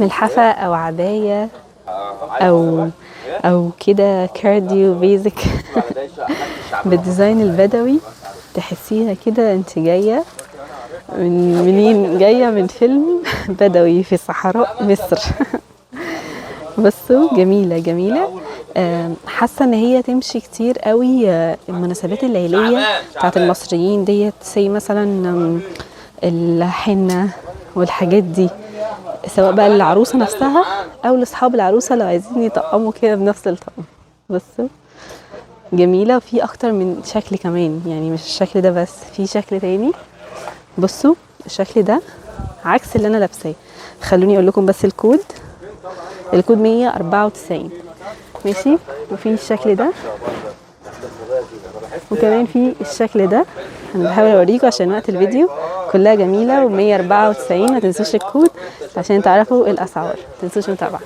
ملحفة او عباية او كده كارديو بيزك بالديزاين البدوي، تحسيها كده انت جاية منين؟ جاية من فيلم بدوي في صحراء مصر. بصوا جميلة جميلة. حاسة ان هي تمشي كتير قوي المناسبات الليلية بتاعت المصريين ديت، زي مثلا الحنة والحاجات دي، سواء بقى للعروسة نفسها او لاصحاب العروسة لو عايزين يطقموا كده بنفس الطقم. بصوا جميلة، وفي اكتر من شكل كمان، يعني مش الشكل ده بس، في شكل تاني. بصوا الشكل ده عكس اللي انا لابساه. خلوني اقول لكم بس الكود 194 ماشي. وفي الشكل ده، وكمان في الشكل ده. انا بحاول اوريكم عشان وقت الفيديو، كلها جميله. و194 ما تنسوش الكود عشان تعرفوا الاسعار، ما تنسوش المتابعه.